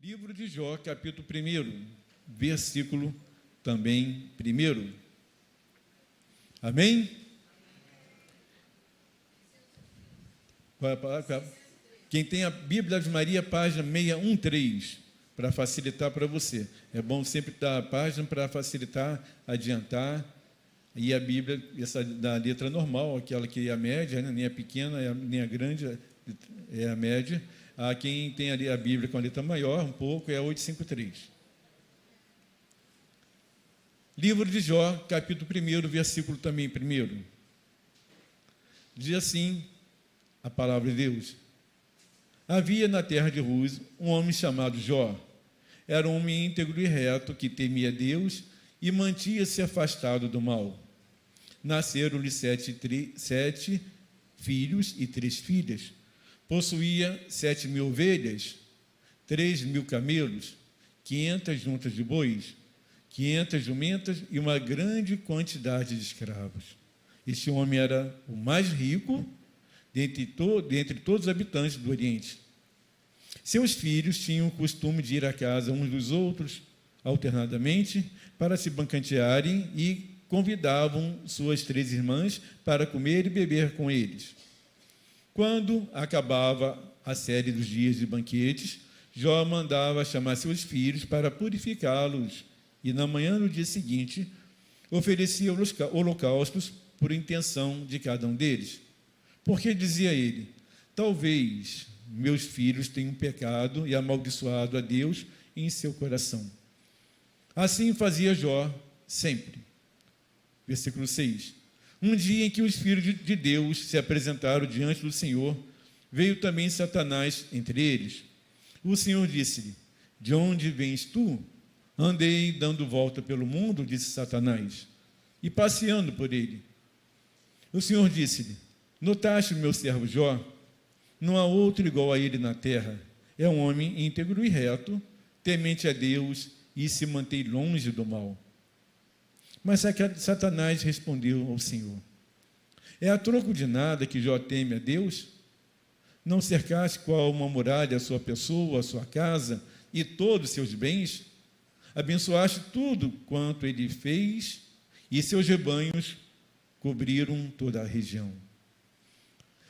Livro de Jó, capítulo 1, versículo também 1. Amém? Quem tem a Bíblia de Maria, página 613, para facilitar para você. É bom sempre dar a página para facilitar, adiantar. E a Bíblia, essa da letra normal, aquela que é a média, né? Nem a pequena, nem a grande, é a média. Quem tem ali a Bíblia com a letra maior, um pouco, é a 853. Livro de Jó, capítulo 1, versículo também 1. Diz assim a palavra de Deus: havia na terra de Uz um homem chamado Jó. Era um homem íntegro e reto, que temia Deus e mantinha-se afastado do mal. Nasceram-lhe 7 filhos e 3 filhas. Possuía 7.000 ovelhas, 3.000 camelos, 500 juntas de bois, 500 jumentas e uma grande quantidade de escravos. Este homem era o mais rico dentre todos os habitantes do Oriente. Seus filhos tinham o costume de ir à casa uns dos outros alternadamente para se banquetearem e convidavam suas 3 irmãs para comer e beber com eles. Quando acabava a série dos dias de banquetes, Jó mandava chamar seus filhos para purificá-los e, na manhã do dia seguinte, oferecia holocaustos por intenção de cada um deles. Porque, dizia ele, talvez meus filhos tenham pecado e amaldiçoado a Deus em seu coração. Assim fazia Jó sempre. Versículo 6. Um dia em que os filhos de Deus se apresentaram diante do Senhor, veio também Satanás entre eles. O Senhor disse-lhe: de onde vens tu? Andei dando volta pelo mundo, disse Satanás, e passeando por ele. O Senhor disse-lhe: notaste o meu servo Jó? Não há outro igual a ele na terra. É um homem íntegro e reto, temente a Deus e se mantém longe do mal. Mas Satanás respondeu ao Senhor: é a troco de nada que Jó teme a Deus? Não cercaste qual uma muralha a sua pessoa, a sua casa e todos os seus bens? Abençoaste tudo quanto ele fez, e seus rebanhos cobriram toda a região.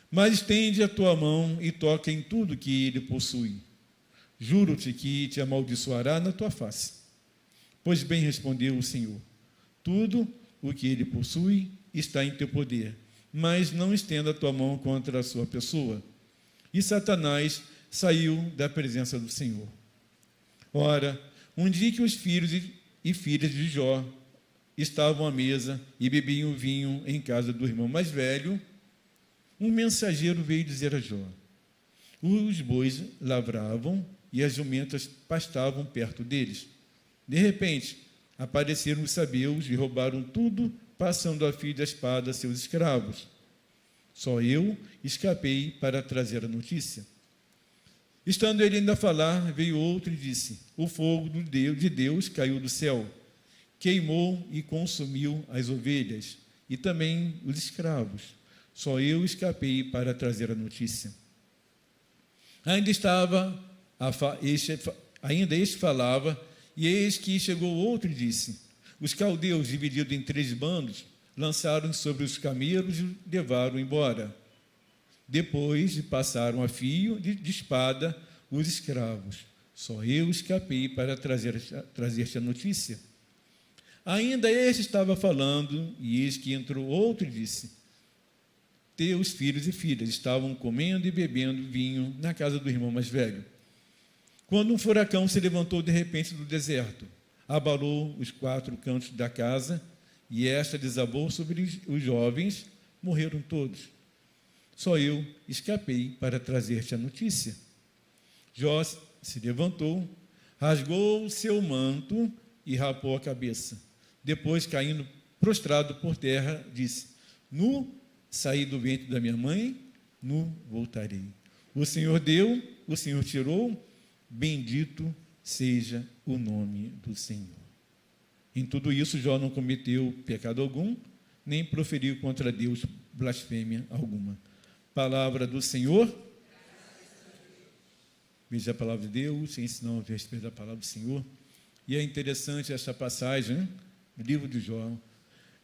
Mas estende a tua mão e toca em tudo que ele possui. Juro-te que te amaldiçoará na tua face. Pois bem, respondeu o Senhor, tudo o que ele possui está em teu poder, mas não estenda a tua mão contra a sua pessoa. E Satanás saiu da presença do Senhor. Ora, um dia que os filhos e filhas de Jó estavam à mesa e bebiam vinho em casa do irmão mais velho, um mensageiro veio dizer a Jó: os bois lavravam e as jumentas pastavam perto deles. De repente, apareceram os sabeus e roubaram tudo, passando a fio da espada a seus escravos. Só eu escapei para trazer a notícia. Estando ele ainda a falar, veio outro e disse: o fogo de Deus caiu do céu, queimou e consumiu as ovelhas e também os escravos. Só eu escapei para trazer a notícia. Ainda este falava, e eis que chegou outro e disse: os caldeus, divididos em 3 bandos, lançaram sobre os camelos e levaram embora. Depois passaram a fio de espada os escravos. Só eu escapei para trazer-te a notícia. Ainda este estava falando, e eis que entrou outro e disse: teus filhos e filhas estavam comendo e bebendo vinho na casa do irmão mais velho, quando um furacão se levantou de repente do deserto, abalou os 4 cantos da casa, e esta desabou sobre os jovens, morreram todos. Só eu escapei para trazer-te a notícia. Jó se levantou, rasgou o seu manto e rapou a cabeça. Depois, caindo prostrado por terra, disse: nu saí do ventre da minha mãe, nu voltarei. O Senhor deu, o Senhor tirou, bendito seja o nome do Senhor. Em tudo isso, Jó não cometeu pecado algum, nem proferiu contra Deus blasfêmia alguma. Palavra do Senhor. medir a palavra de Deus, ensinar a respeito da palavra do Senhor. E é interessante essa passagem, né? No livro de Jó,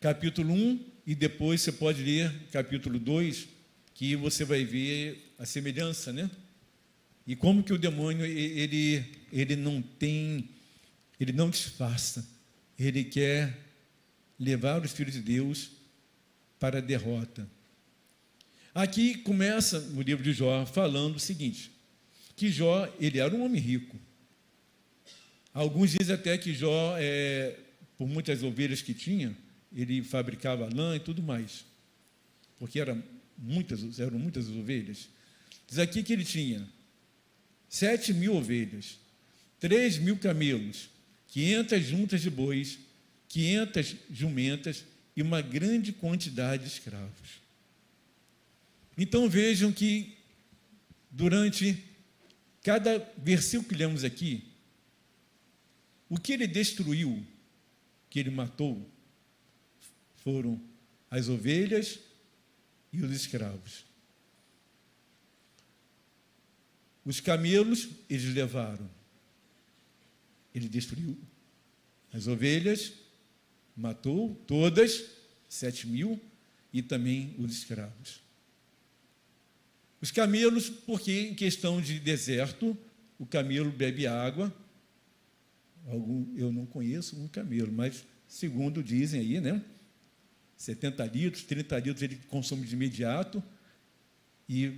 capítulo 1, e depois você pode ler capítulo 2, que você vai ver a semelhança, né? E como que o demônio, ele não disfarça, ele quer levar os filhos de Deus para a derrota. Aqui começa o livro de Jó falando o seguinte, que Jó, ele era um homem rico. Alguns dizem até que Jó, por muitas ovelhas que tinha, ele fabricava lã e tudo mais, porque eram muitas ovelhas. Diz aqui que ele tinha 7.000 ovelhas, 3.000 camelos, 500 juntas de bois, 500 jumentas e uma grande quantidade de escravos. Então vejam que durante cada versículo que lemos aqui, o que ele destruiu, que ele matou, foram as ovelhas e os escravos. Os camelos, eles levaram. Ele destruiu as ovelhas, matou todas, 7.000, e também os escravos. Os camelos, porque em questão de deserto, o camelo bebe água. Eu não conheço um camelo, mas segundo dizem aí, né? 70 litros, 30 litros ele consome de imediato e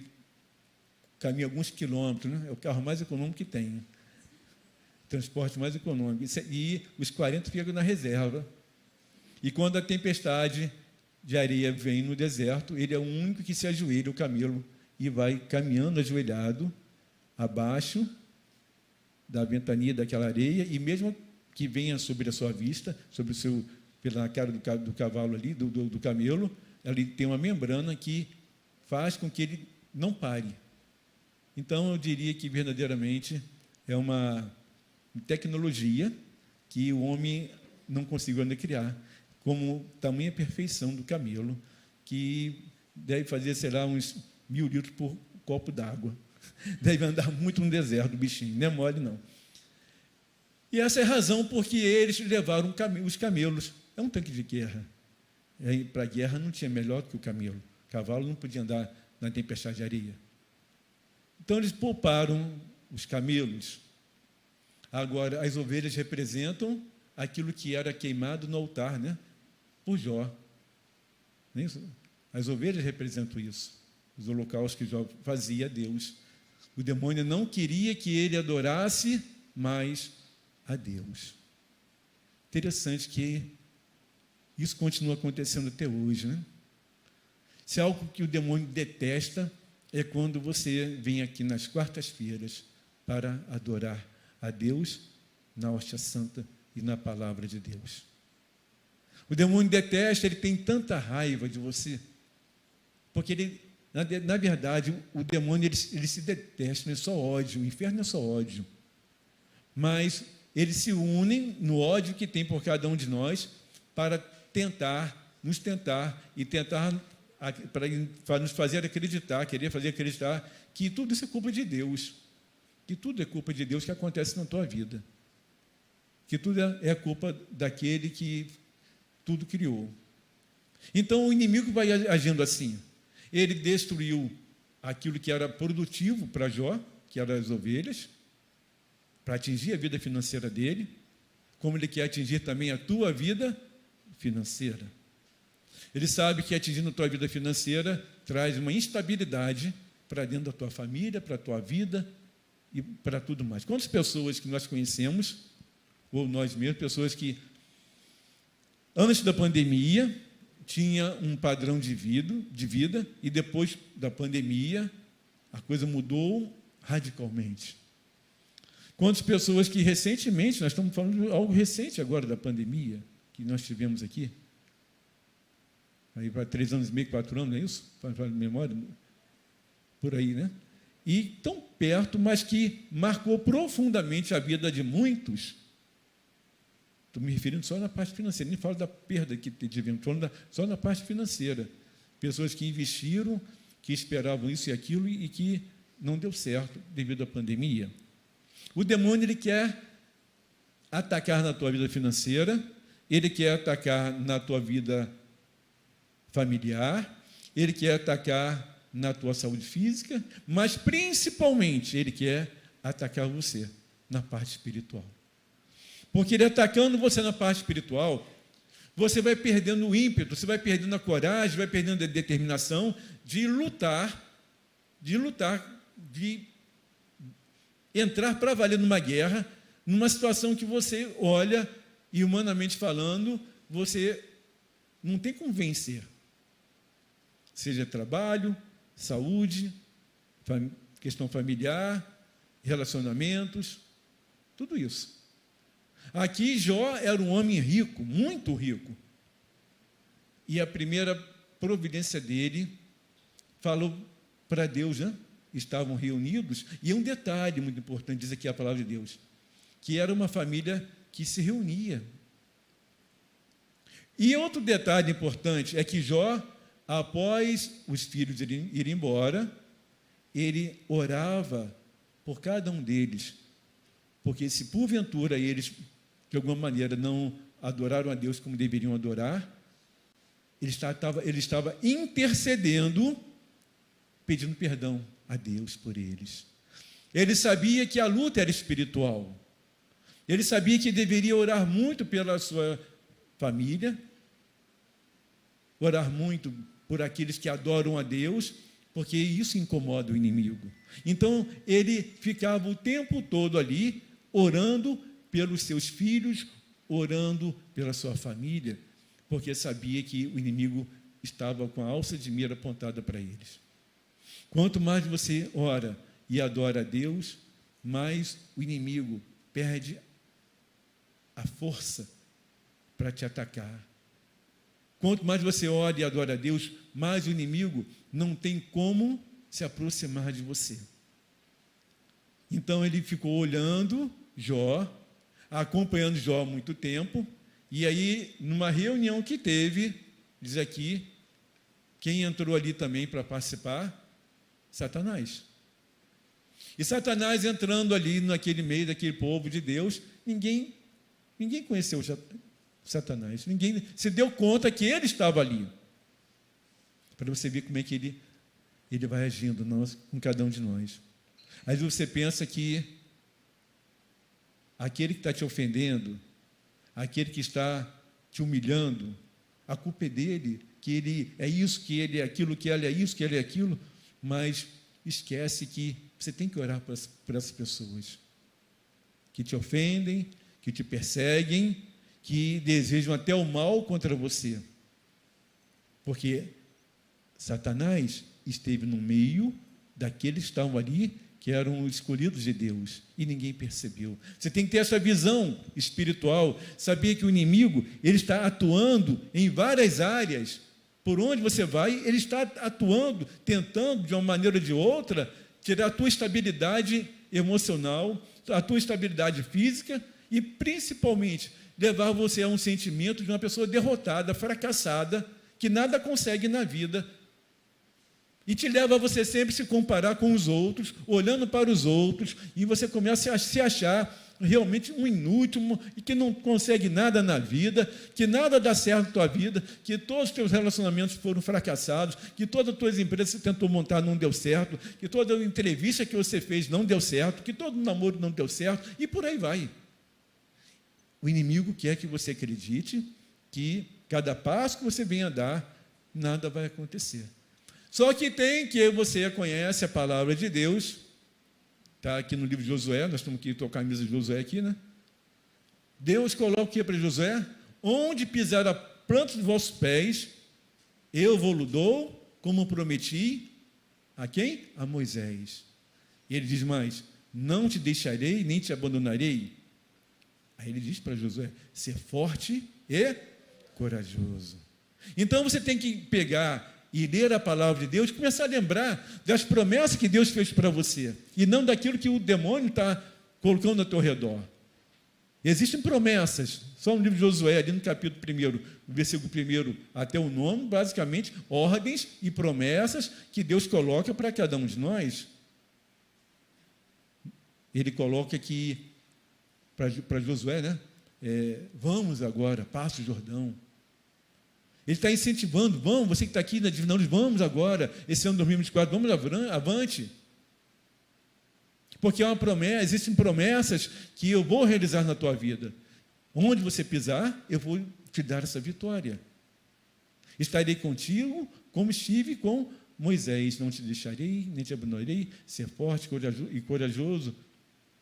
caminha alguns quilômetros, né? É o carro mais econômico que tem. Transporte mais econômico. E os 40 ficam na reserva. E quando a tempestade de areia vem no deserto, ele é o único que se ajoelha, o camelo, e vai caminhando ajoelhado abaixo da ventania daquela areia, e mesmo que venha sobre a sua vista, sobre o seu, pela cara do cavalo ali, do camelo, ele tem uma membrana que faz com que ele não pare. Então, eu diria que verdadeiramente é uma tecnologia que o homem não conseguiu ainda criar, como tamanha perfeição do camelo, que deve fazer, sei lá, uns 1.000 litros por copo d'água. Deve andar muito no deserto, o bichinho, não é mole, não. E essa é a razão porque eles levaram os camelos. É um tanque de guerra. Para a guerra não tinha melhor que o camelo. O cavalo não podia andar na tempestade de areia. Então, eles pouparam os camelos. Agora, as ovelhas representam aquilo que era queimado no altar, né? Por Jó. Não é isso? As ovelhas representam isso. Os holocaustos que Jó fazia a Deus. O demônio não queria que ele adorasse mais a Deus. Interessante que isso continua acontecendo até hoje, né? Se é algo que o demônio detesta, é quando você vem aqui nas quartas-feiras para adorar a Deus na hóstia santa e na palavra de Deus. O demônio detesta, ele tem tanta raiva de você, porque ele, na verdade, o demônio ele se detesta, não é só ódio, o inferno não é só ódio, mas eles se unem no ódio que tem por cada um de nós para nos tentar para nos fazer acreditar, querer fazer acreditar que tudo isso é culpa de Deus, que tudo é culpa de Deus que acontece na tua vida, que tudo é culpa daquele que tudo criou. Então, o inimigo vai agindo assim. Ele destruiu aquilo que era produtivo para Jó, que eram as ovelhas, para atingir a vida financeira dele, como ele quer atingir também a tua vida financeira. Ele sabe que atingindo a tua vida financeira traz uma instabilidade para dentro da tua família, para a tua vida e para tudo mais. Quantas pessoas que nós conhecemos, ou nós mesmos, pessoas que antes da pandemia tinha um padrão de vida e depois da pandemia a coisa mudou radicalmente. Quantas pessoas que recentemente, nós estamos falando de algo recente agora da pandemia, que nós tivemos aqui, aí para 3 anos e meio, 4 anos, não é isso? Para memória? Por aí, né? E tão perto, mas que marcou profundamente a vida de muitos. Estou me referindo só na parte financeira, nem falo da perda que tivemos, estou falando só na parte financeira. Pessoas que investiram, que esperavam isso e aquilo e que não deu certo devido à pandemia. O demônio, ele quer atacar na tua vida financeira, ele quer atacar na tua vida familiar, ele quer atacar na tua saúde física, mas principalmente ele quer atacar você na parte espiritual. Porque ele atacando você na parte espiritual, você vai perdendo o ímpeto, você vai perdendo a coragem, vai perdendo a determinação de lutar, de entrar para valer numa guerra, numa situação que você olha e, humanamente falando, você não tem como vencer. Seja trabalho, saúde, questão familiar, relacionamentos, tudo isso. Aqui Jó era um homem rico, muito rico. E a primeira providência dele falou para Deus, né? Estavam reunidos, e um detalhe muito importante, diz aqui a palavra de Deus, que era uma família que se reunia. E outro detalhe importante é que Jó, após os filhos irem embora, ele orava por cada um deles, porque se porventura eles, de alguma maneira, não adoraram a Deus como deveriam adorar, ele estava intercedendo, pedindo perdão a Deus por eles. Ele sabia que a luta era espiritual. Ele sabia que deveria orar muito pela sua família, orar muito por aqueles que adoram a Deus, porque isso incomoda o inimigo. Então, ele ficava o tempo todo ali, orando pelos seus filhos, orando pela sua família, porque sabia que o inimigo estava com a alça de mira apontada para eles. Quanto mais você ora e adora a Deus, mais o inimigo perde a força para te atacar. Quanto mais você ora e adora a Deus, mais o inimigo não tem como se aproximar de você. Então ele ficou olhando Jó, acompanhando Jó há muito tempo, e aí, numa reunião que teve, diz aqui, quem entrou ali também para participar? Satanás. E Satanás entrando ali naquele meio daquele povo de Deus, ninguém conheceu Satanás, ninguém se deu conta que ele estava ali. Para você ver como é que ele vai agindo com cada um de nós. Aí você pensa que aquele que está te ofendendo, aquele que está te humilhando, a culpa é dele, que ele é isso, que ele é aquilo, que ele é isso, que ele é aquilo, mas esquece que você tem que orar por essas pessoas que te ofendem, que te perseguem, que desejam até o mal contra você. Porque Satanás esteve no meio daqueles que estavam ali, que eram os escolhidos de Deus, e ninguém percebeu. Você tem que ter essa visão espiritual, saber que o inimigo, ele está atuando em várias áreas. Por onde você vai, ele está atuando, tentando, de uma maneira ou de outra, tirar a tua estabilidade emocional, a tua estabilidade física e, principalmente, levar você a um sentimento de uma pessoa derrotada, fracassada, que nada consegue na vida. E te leva a você sempre se comparar com os outros, olhando para os outros, e você começa a se achar realmente um inútil, e que não consegue nada na vida, que nada dá certo na tua vida, que todos os teus relacionamentos foram fracassados, que todas as tuas empresas que você tentou montar não deu certo, que toda entrevista que você fez não deu certo, que todo namoro não deu certo, e por aí vai. O inimigo quer que você acredite que cada passo que você venha dar, nada vai acontecer. Só que você conhece a palavra de Deus, está aqui no livro de Josué, nós estamos aqui com a camisa de Josué aqui, né? Deus coloca o que para Josué? Onde pisar a planta dos vossos pés, eu vou-lo dou, como prometi, a quem? A Moisés. E ele diz mais, não te deixarei, nem te abandonarei. Aí ele diz para Josué, ser forte e corajoso. Então você tem que pegar e ler a palavra de Deus e começar a lembrar das promessas que Deus fez para você, e não daquilo que o demônio está colocando ao teu redor. Existem promessas, só no livro de Josué, ali no capítulo 1, no versículo 1 até o 9, basicamente, ordens e promessas que Deus coloca para cada um de nós. ele coloca aqui para Josué, né? Vamos agora, passa o Jordão. Ele está incentivando, vamos, você que está aqui na divisão, vamos agora, esse ano 2024, vamos avante. Porque é uma promessa, existem promessas que eu vou realizar na tua vida. Onde você pisar, eu vou te dar essa vitória. Estarei contigo, como estive com Moisés. Não te deixarei, nem te abandonarei. Ser forte e corajoso,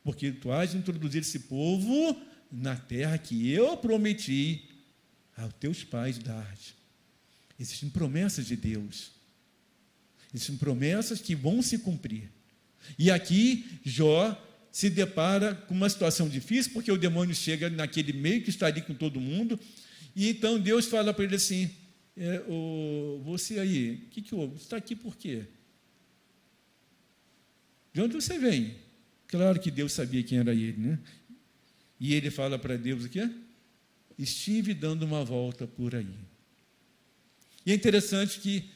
porque tu has de introduzir esse povo na terra que eu prometi aos teus pais dar-te. Existem promessas de Deus. Existem promessas que vão se cumprir. E aqui, Jó se depara com uma situação difícil, porque o demônio chega naquele meio que está ali com todo mundo, e então Deus fala para ele assim, você aí, o que houve? Você está aqui por quê? De onde você vem? Claro que Deus sabia quem era ele, né? E ele fala para Deus o quê? Estive dando uma volta por aí. E é interessante que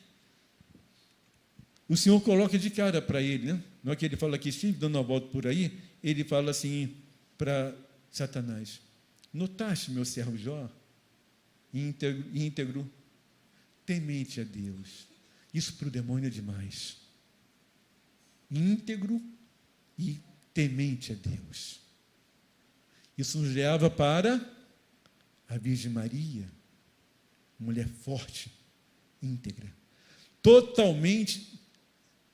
o Senhor coloca de cara para ele, né? Na hora que ele fala que estive dando uma volta por aí, ele fala assim para Satanás, notaste meu servo Jó, íntegro, temente a Deus. Isso para o demônio é demais. Íntegro e temente a Deus. Isso nos leva para a Virgem Maria, mulher forte, íntegra, totalmente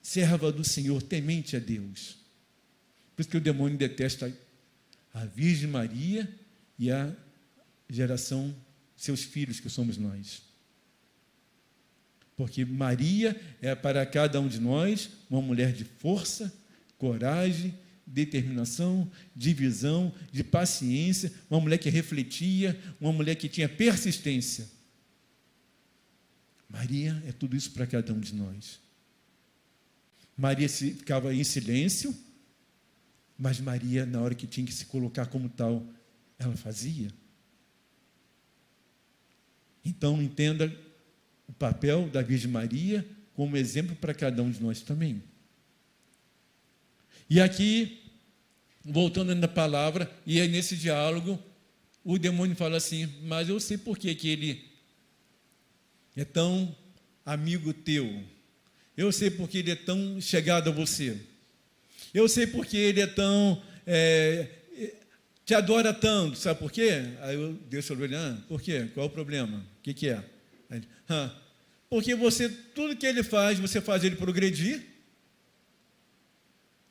serva do Senhor, temente a Deus. Por isso que o demônio detesta a Virgem Maria e a geração, seus filhos, que somos nós. Porque Maria é para cada um de nós uma mulher de força, coragem, determinação, de visão, de paciência, uma mulher que refletia, uma mulher que tinha persistência. Maria é tudo isso para cada um de nós. Maria ficava em silêncio, mas Maria, na hora que tinha que se colocar como tal, ela fazia. Então, entenda o papel da Virgem Maria como exemplo para cada um de nós também. E aqui, voltando na palavra, e aí nesse diálogo, o demônio fala assim, mas eu sei por que ele é tão amigo teu. Eu sei porque ele é tão chegado a você. Eu sei porque ele é tão... te adora tanto. Sabe por quê? Aí Deus falou, por quê? Qual é o problema? O que é? Aí, porque tudo que ele faz, você faz ele progredir.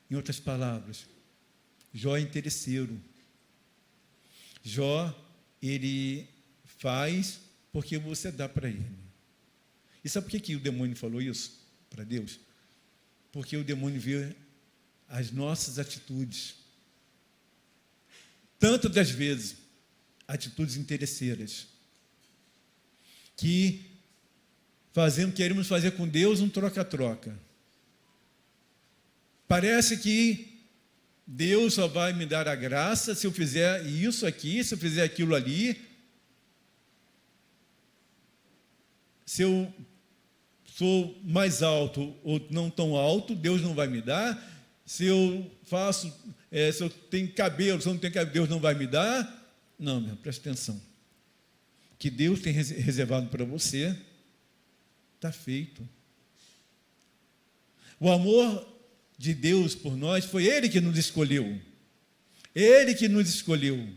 Em outras palavras, Jó é interesseiro. Jó, ele faz porque você dá para ele. E sabe por que o demônio falou isso para Deus? Porque o demônio vê as nossas atitudes, tantas das vezes, atitudes interesseiras, que queremos fazer com Deus um troca-troca. Parece que Deus só vai me dar a graça se eu fizer isso aqui, se eu fizer aquilo ali. Se eu sou mais alto ou não tão alto, Deus não vai me dar. Se eu se eu tenho cabelo, se eu não tenho cabelo, Deus não vai me dar. Não, meu, presta atenção. O que Deus tem reservado para você, está feito. O amor de Deus por nós, foi Ele que nos escolheu. Ele que nos escolheu.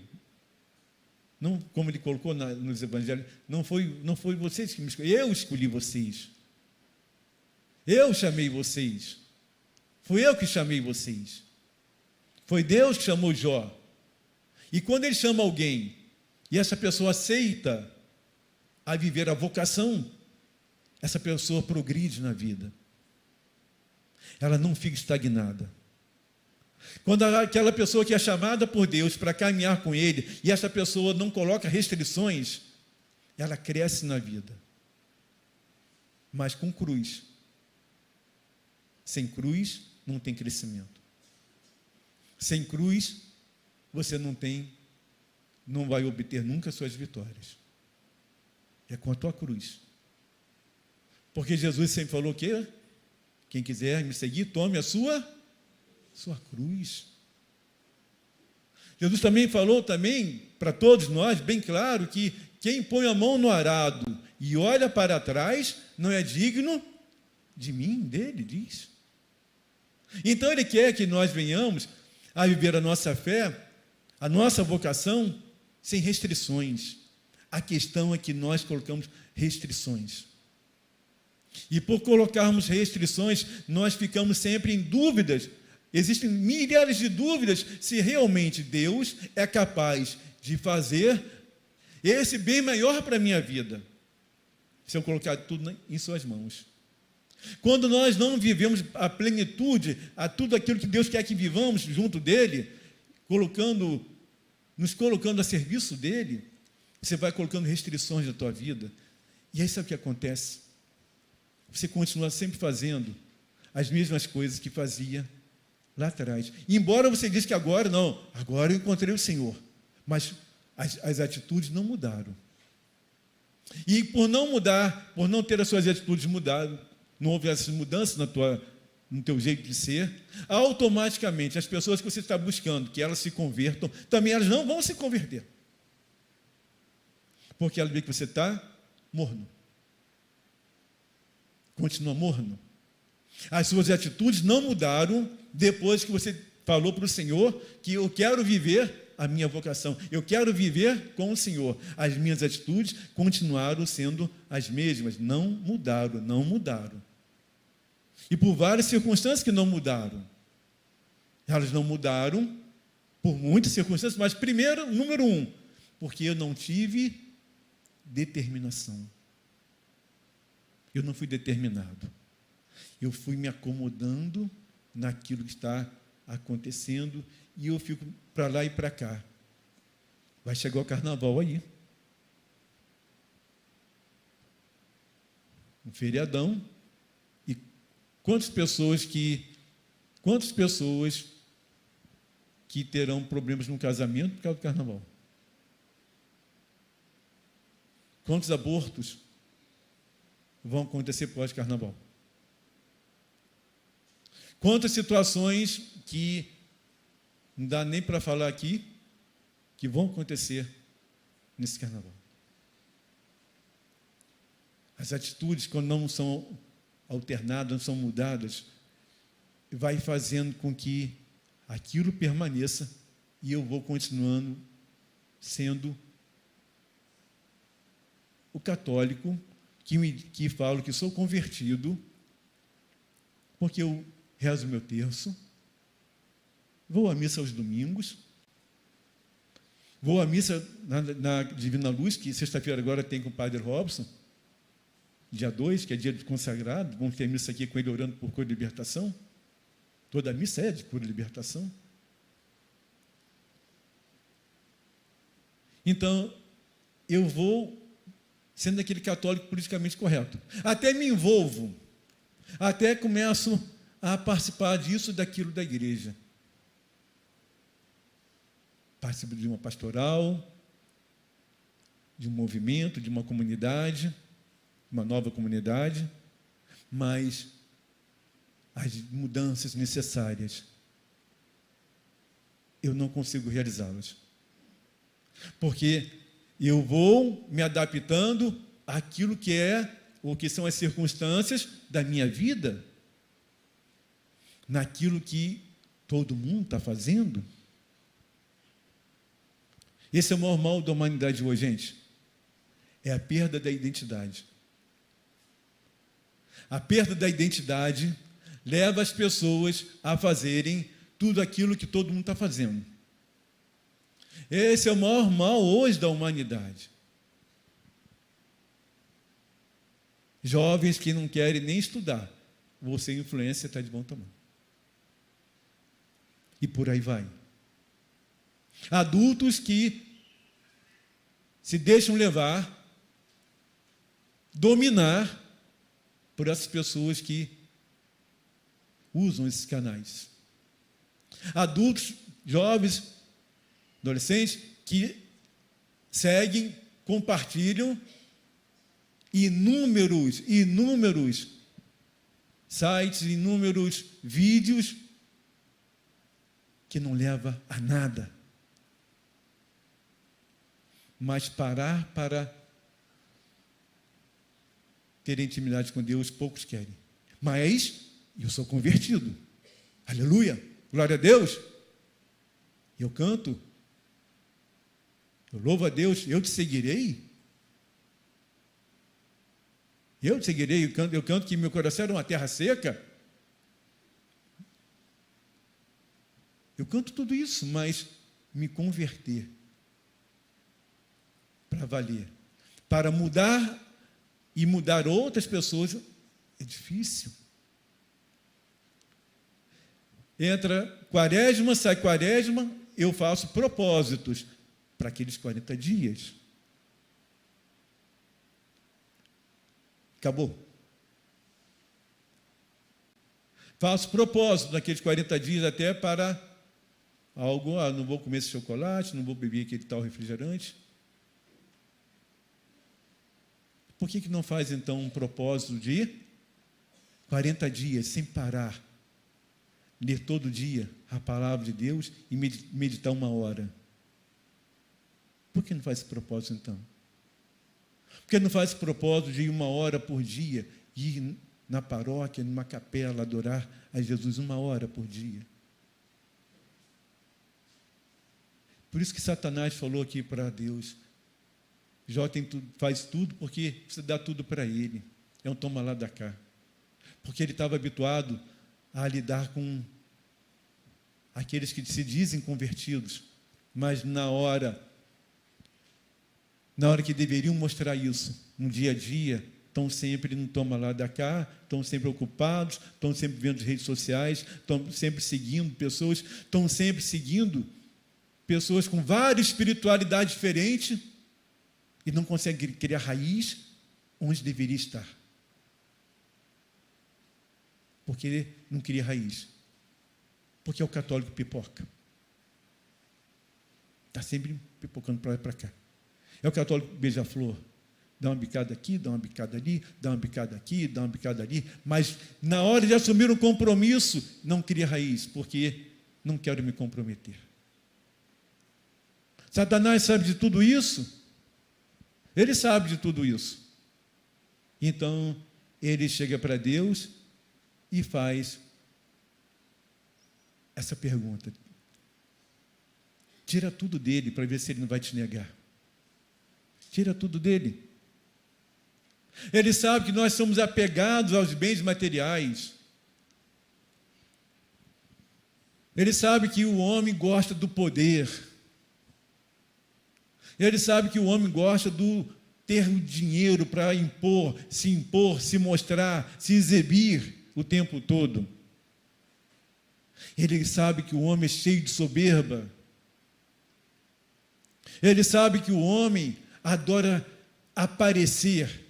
Não, como Ele colocou nos evangelhos, não foi vocês que me escolheram, eu escolhi vocês. Eu chamei vocês. Fui eu que chamei vocês. Foi Deus que chamou Jó. E quando Ele chama alguém, e essa pessoa aceita a viver a vocação, essa pessoa progride na vida. Ela não fica estagnada. Quando aquela pessoa que é chamada por Deus para caminhar com Ele, e essa pessoa não coloca restrições, ela cresce na vida. Mas com cruz. Sem cruz, não tem crescimento. Sem cruz, você não vai obter nunca suas vitórias. É com a tua cruz. Porque Jesus sempre falou o quê? Quem quiser me seguir, tome a sua cruz. Jesus também falou para todos nós, bem claro, que quem põe a mão no arado e olha para trás não é digno de mim, dele, diz. Então ele quer que nós venhamos a viver a nossa fé, a nossa vocação, sem restrições. A questão é que nós colocamos restrições. E por colocarmos restrições, nós ficamos sempre em dúvidas. Existem milhares de dúvidas se realmente Deus é capaz de fazer esse bem maior para a minha vida, se eu colocar tudo em suas mãos. Quando nós não vivemos a plenitude, a tudo aquilo que Deus quer que vivamos junto dEle, nos colocando a serviço dEle, você vai colocando restrições na tua vida. E aí sabe o que acontece? Você continua sempre fazendo as mesmas coisas que fazia lá atrás. E embora você diz que agora eu encontrei o Senhor, mas as atitudes não mudaram. E por não mudar, por não ter as suas atitudes mudadas, não houve essas mudanças no teu jeito de ser, automaticamente as pessoas que você está buscando que elas se convertam, também elas não vão se converter. Porque ela vê que você está morno. Continua morno. As suas atitudes não mudaram depois que você falou para o Senhor que eu quero viver a minha vocação, eu quero viver com o Senhor. As minhas atitudes continuaram sendo as mesmas, não mudaram. E por várias circunstâncias que não mudaram. Elas não mudaram por muitas circunstâncias, mas primeiro, número 1, porque eu não tive determinação. Eu não fui determinado. Eu fui me acomodando naquilo que está acontecendo e eu fico para lá e para cá. Vai chegar o carnaval aí. Um feriadão. E quantas pessoas que terão problemas no casamento por causa do carnaval? Quantos abortos vão acontecer pós-carnaval? Quantas situações que não dá nem para falar aqui, que vão acontecer nesse carnaval. As atitudes, quando não são alternadas, não são mudadas, vai fazendo com que aquilo permaneça e eu vou continuando sendo o católico que falo que sou convertido, porque eu rezo meu terço, vou à missa aos domingos, vou à missa na Divina Luz, que sexta-feira agora tem com o Padre Robson, dia 2, que é dia de consagrado, vamos ter missa aqui com ele orando por cura e libertação. Toda a missa é de cura e libertação. Então, eu vou sendo aquele católico politicamente correto. Até me envolvo, até começo a participar disso, daquilo da igreja. Participo de uma pastoral, de um movimento, de uma comunidade, uma nova comunidade, mas as mudanças necessárias, eu não consigo realizá-las. Porque eu vou me adaptando àquilo que é, ou que são as circunstâncias da minha vida, naquilo que todo mundo está fazendo. Esse é o maior mal da humanidade hoje, gente. É a perda da identidade. A perda da identidade leva as pessoas a fazerem tudo aquilo que todo mundo está fazendo. Esse é o maior mal hoje da humanidade. Jovens que não querem nem estudar, você influência está de bom tamanho. E por aí vai. Adultos que se deixam levar, dominar por essas pessoas que usam esses canais. Adultos, jovens, adolescentes que seguem, compartilham inúmeros sites, inúmeros vídeos que não levam a nada. mas parar para ter intimidade com Deus, poucos querem. Mas eu sou convertido. Aleluia! Glória a Deus! Eu canto. Eu louvo a Deus. Eu te seguirei. Eu te seguirei. Eu canto que meu coração era uma terra seca. Eu canto tudo isso, mas me converter para valer, para mudar e mudar outras pessoas é difícil. Entra quaresma, sai quaresma, eu faço propósitos para aqueles 40 dias. Acabou. Faço propósito naqueles 40 dias até para algo, não vou comer esse chocolate, não vou beber aquele tal refrigerante. Por que não faz, então, um propósito de 40 dias, sem parar, ler todo dia a palavra de Deus e meditar 1 hora? Por que não faz esse propósito, então? Por que não faz esse propósito de ir 1 hora por dia, ir na paróquia, numa capela, adorar a Jesus 1 hora por dia? Por isso que Satanás falou aqui para Deus, Jó faz tudo porque você dá tudo para ele. É um toma lá da cá. Porque ele estava habituado a lidar com aqueles que se dizem convertidos, mas na hora que deveriam mostrar isso, no dia a dia, estão sempre no toma lá da cá, estão sempre ocupados, estão sempre vendo as redes sociais, estão sempre seguindo pessoas, estão sempre seguindo pessoas com várias espiritualidades diferentes e não conseguem criar raiz onde deveria estar. Porque não cria raiz. Porque é o católico pipoca. Está sempre pipocando para lá e para cá. É o católico beija-flor. Dá uma bicada aqui, dá uma bicada ali, dá uma bicada aqui, dá uma bicada ali. Mas na hora de assumir um compromisso, não cria raiz, porque não quero me comprometer. Satanás sabe de tudo isso. Ele sabe de tudo isso. Então, ele chega para Deus e faz essa pergunta. Tira tudo dele para ver se ele não vai te negar. Tira tudo dele. Ele sabe que nós somos apegados aos bens materiais. Ele sabe que o homem gosta do poder. Ele sabe que o homem gosta do ter o dinheiro para impor, se mostrar, se exibir o tempo todo. Ele sabe que o homem é cheio de soberba. Ele sabe que o homem adora aparecer,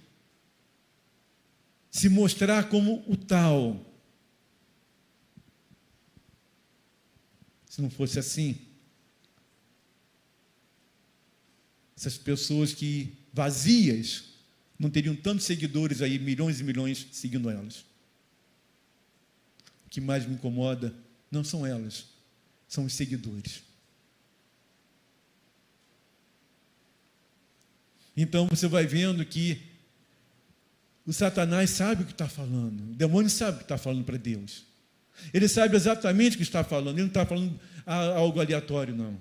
se mostrar como o tal. Se não fosse assim, essas pessoas que vazias não teriam tantos seguidores aí, milhões e milhões seguindo elas. O que mais me incomoda não são elas, são os seguidores. Então você vai vendo que o Satanás sabe o que está falando, o demônio sabe o que está falando para Deus. Ele sabe exatamente o que está falando, ele não está falando algo aleatório, não.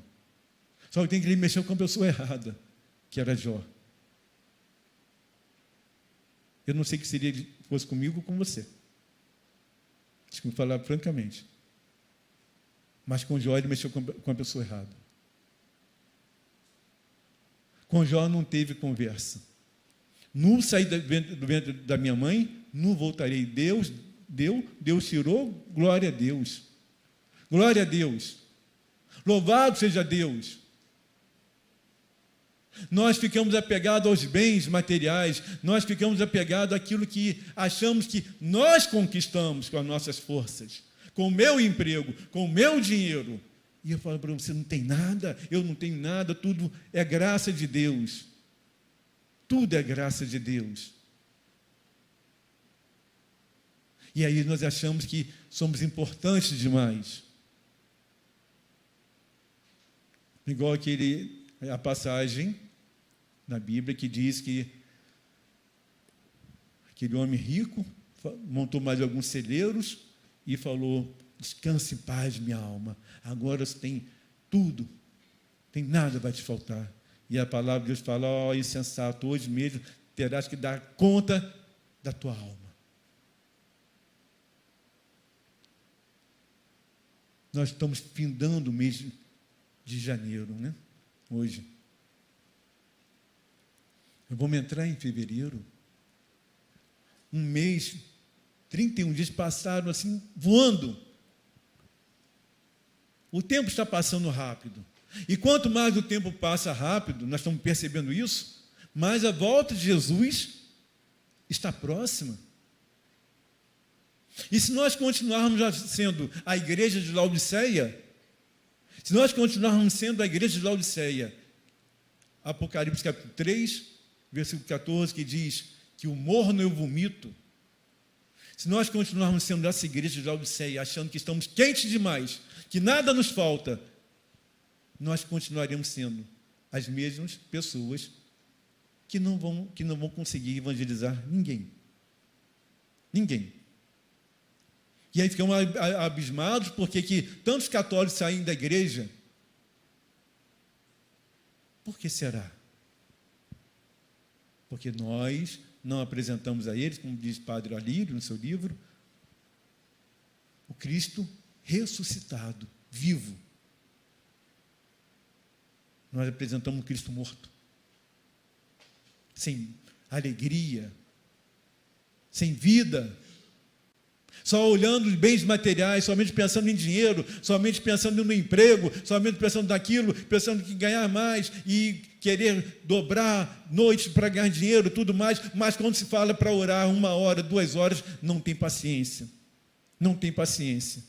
Só que tem que ele mexer com a pessoa errada, que era Jó. Eu não sei o que seria se fosse comigo ou com você. Deixa eu falar francamente. Mas com Jó ele mexeu com a pessoa errada. Com Jó não teve conversa. Nu saí do ventre da minha mãe, nu voltarei. Deus deu, Deus tirou, glória a Deus. Glória a Deus. Louvado seja Deus. Nós ficamos apegados aos bens materiais, nós ficamos apegados àquilo que achamos que nós conquistamos com as nossas forças, com o meu emprego, com o meu dinheiro. E eu falo para você, não tem nada, eu não tenho nada, tudo é graça de Deus. Tudo é graça de Deus. E aí nós achamos que somos importantes demais. Igual a passagem na Bíblia que diz que aquele homem rico montou mais alguns celeiros e falou: descanse em paz, minha alma, agora você tem tudo, tem nada vai te faltar. E a palavra de Deus fala: ó, insensato, hoje mesmo terás que dar conta da tua alma. Nós estamos findando o mês de janeiro, né? Hoje. Vamos entrar em fevereiro. Um mês, 31 dias passaram assim, voando. O tempo está passando rápido. E quanto mais o tempo passa rápido, nós estamos percebendo isso, mais a volta de Jesus está próxima. E se nós continuarmos sendo a igreja de Laodiceia, se nós continuarmos sendo a igreja de Laodiceia, Apocalipse capítulo 3, versículo 14, que diz que o morno eu vomito, se nós continuarmos sendo essa igreja de Laodiceia, achando que estamos quentes demais, que nada nos falta, nós continuaremos sendo as mesmas pessoas que não vão conseguir evangelizar ninguém. Ninguém. E aí ficamos abismados porque que tantos católicos saem da igreja. Por que será? Porque nós não apresentamos a eles, como diz Padre Alírio no seu livro, o Cristo ressuscitado, vivo. Nós apresentamos o Cristo morto, sem alegria, sem vida, só olhando os bens materiais, somente pensando em dinheiro, somente pensando no emprego, somente pensando naquilo, pensando em ganhar mais e querer dobrar noites para ganhar dinheiro, tudo mais, mas quando se fala para orar 1 hora, 2 horas, não tem paciência. Não tem paciência.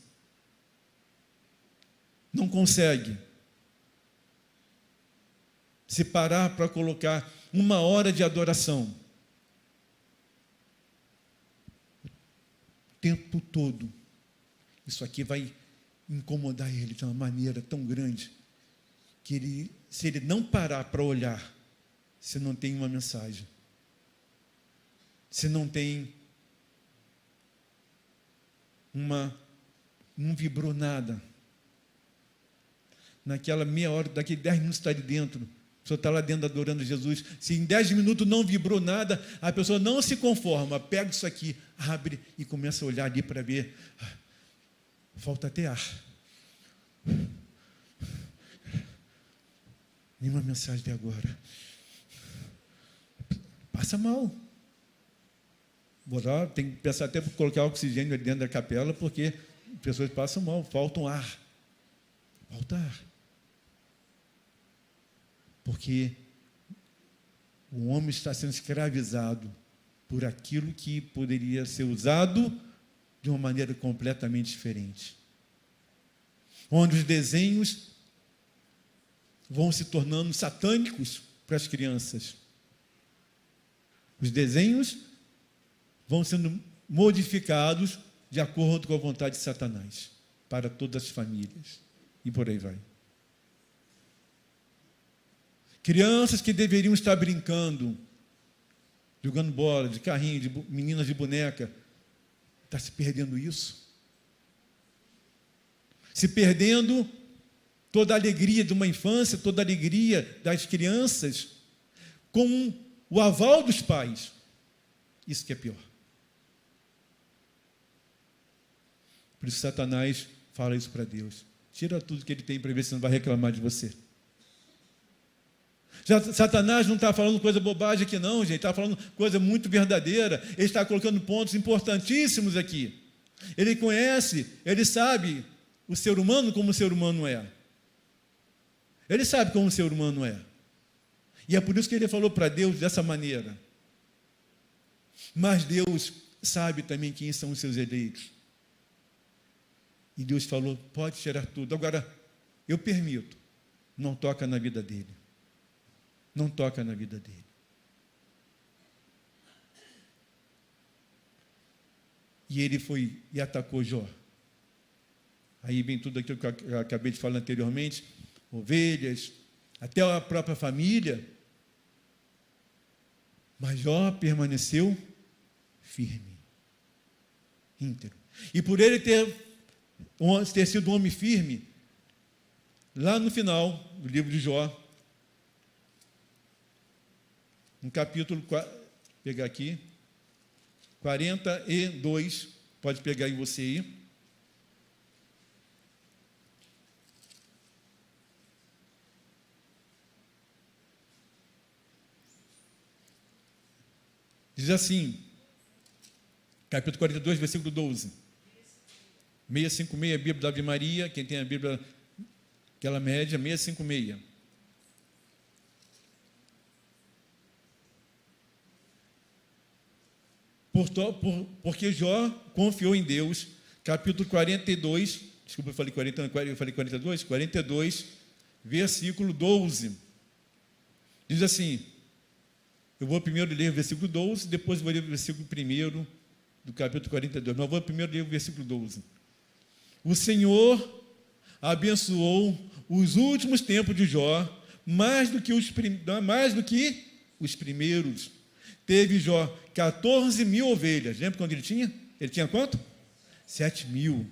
Não consegue se parar para colocar 1 hora de adoração. O tempo todo. Isso aqui vai incomodar ele de uma maneira tão grande que ele, se ele não parar para olhar, se não tem uma mensagem, se não tem não vibrou nada, naquela meia hora, daqui 10 minutos está ali dentro, a pessoa está lá dentro adorando Jesus, se em 10 minutos não vibrou nada, a pessoa não se conforma, pega isso aqui, abre e começa a olhar ali para ver, falta até ar. Nenhuma mensagem de agora. Passa mal. Vou lá, tem que pensar até para colocar oxigênio ali dentro da capela, porque pessoas passam mal, faltam ar. Falta ar. Porque o homem está sendo escravizado por aquilo que poderia ser usado de uma maneira completamente diferente. Onde os desenhos vão se tornando satânicos para as crianças. Os desenhos vão sendo modificados de acordo com a vontade de Satanás, para todas as famílias. E por aí vai. Crianças que deveriam estar brincando, jogando bola, de carrinho, de meninas de boneca, está se perdendo isso. Se perdendo toda a alegria de uma infância, toda a alegria das crianças, com o aval dos pais. Isso que é pior. Por isso Satanás fala isso para Deus. Tira tudo que ele tem para ver se não vai reclamar de você. Satanás não está falando coisa bobagem aqui não, gente. Está falando coisa muito verdadeira. Ele está colocando pontos importantíssimos aqui. Ele conhece, ele sabe o ser humano como o ser humano é. Ele sabe como o ser humano é. E é por isso que ele falou para Deus dessa maneira. Mas Deus sabe também quem são os seus eleitos. E Deus falou, pode tirar tudo. Agora, eu permito. Não toca na vida dele. Não toca na vida dele. E ele foi e atacou Jó. Aí vem tudo aquilo que eu acabei de falar anteriormente, ovelhas, até a própria família. Mas Jó permaneceu firme, íntegro. E por ele ter sido um homem firme, lá no final do livro de Jó, no capítulo, pegar aqui, 42, pode pegar em você aí. Diz assim, capítulo 42, versículo 12. 656, Bíblia da Ave Maria, quem tem a Bíblia, aquela média, 656. Porque Jó confiou em Deus, capítulo 42, desculpa, eu falei 42, 42, versículo 12. Diz assim, eu vou primeiro ler o versículo 12, depois vou ler o versículo 1 do capítulo 42. Mas vou primeiro ler o versículo 12. O Senhor abençoou os últimos tempos de Jó, mais do que os primeiros. Teve Jó 14.000 ovelhas. Lembra quando ele tinha? Ele tinha quanto? 7.000.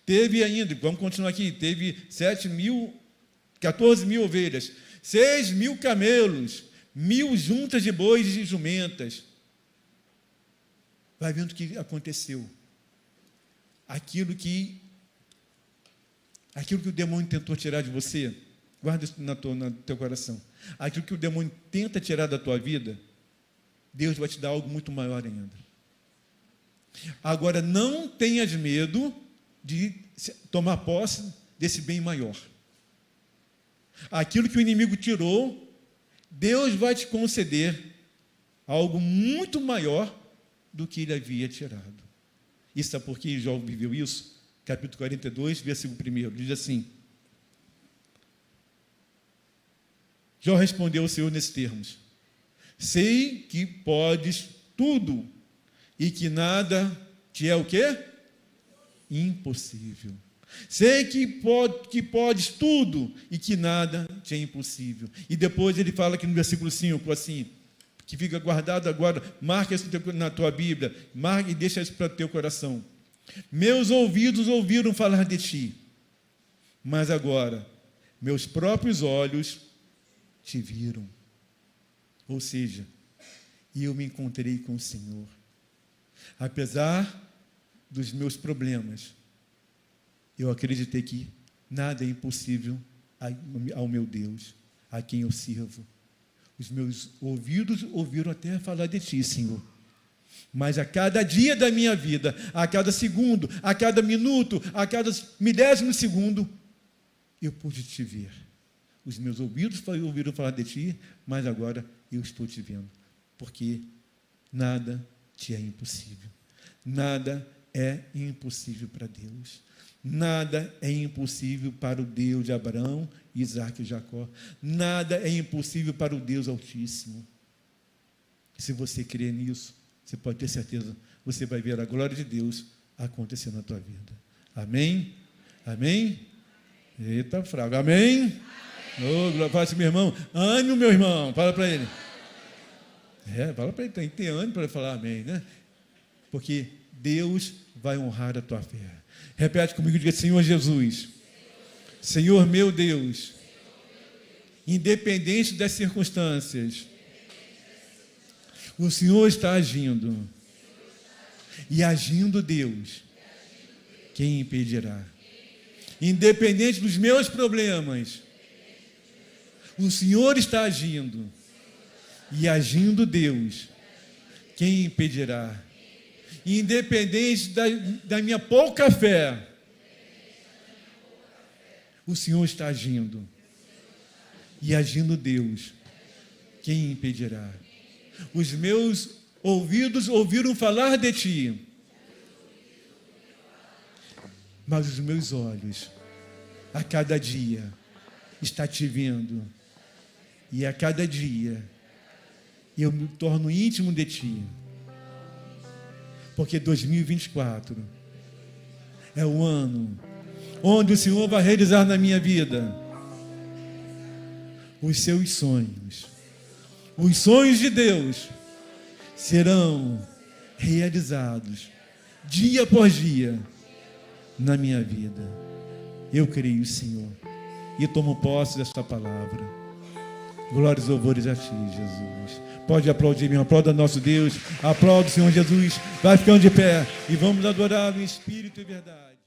Teve ainda, vamos continuar aqui, teve 14.000 ovelhas, 6.000 camelos, 1.000 juntas de bois e jumentas. Vai vendo o que aconteceu. Aquilo que o demônio tentou tirar de você, guarda isso no teu coração. Aquilo que o demônio tenta tirar da tua vida, Deus vai te dar algo muito maior ainda. Agora, não tenhas medo de tomar posse desse bem maior. Aquilo que o inimigo tirou, Deus vai te conceder algo muito maior do que ele havia tirado. E sabe por que Jó viveu isso? Capítulo 42, versículo 1, diz assim: Jó respondeu ao Senhor nesses termos: sei que podes tudo e que nada te é o quê? Impossível. Sei que podes tudo e que nada te é impossível. E depois ele fala aqui no versículo 5, assim, que fica guardado agora, marca isso na tua Bíblia, marca e deixa isso para o teu coração. Meus ouvidos ouviram falar de ti, mas agora meus próprios olhos te viram. Ou seja, eu me encontrei com o Senhor. Apesar dos meus problemas, eu acreditei que nada é impossível ao meu Deus, a quem eu sirvo. Os meus ouvidos ouviram até falar de ti, Senhor. Mas a cada dia da minha vida, a cada segundo, a cada minuto, a cada milésimo segundo, eu pude te ver. Os meus ouvidos ouviram falar de ti, mas agora eu estou te vendo. Porque nada te é impossível. Nada é impossível para Deus. Nada é impossível para o Deus de Abraão, Isaac e Jacó. Nada é impossível para o Deus Altíssimo. Se você crer nisso, você pode ter certeza, você vai ver a glória de Deus acontecer na tua vida. Amém? Amém? Eita, fraco. Amém? Oh, fala assim, meu irmão, ânimo, meu irmão. Fala para ele. Fala para ele, tem que ter ânimo para falar amém, né? Porque Deus vai honrar a tua fé. Repete comigo, diga: Senhor Jesus, Senhor meu Deus, independente das circunstâncias, o Senhor está agindo. E agindo Deus, quem impedirá? Independente dos meus problemas, o Senhor está agindo. E agindo Deus, quem impedirá? Independente da minha pouca fé, o Senhor está agindo. E agindo Deus, quem impedirá? Os meus ouvidos ouviram falar de ti, mas os meus olhos, a cada dia, está te vendo. E a cada dia, eu me torno íntimo de ti. Porque 2024 é o ano onde o Senhor vai realizar na minha vida os seus sonhos, os sonhos de Deus serão realizados dia após dia na minha vida. Eu creio, Senhor, e tomo posse desta palavra. Glórias e louvores a Ti, Jesus. Pode aplaudir, meu. Aplauda nosso Deus. Aplauda o Senhor Jesus. Vai ficando de pé e vamos adorar no Espírito e verdade.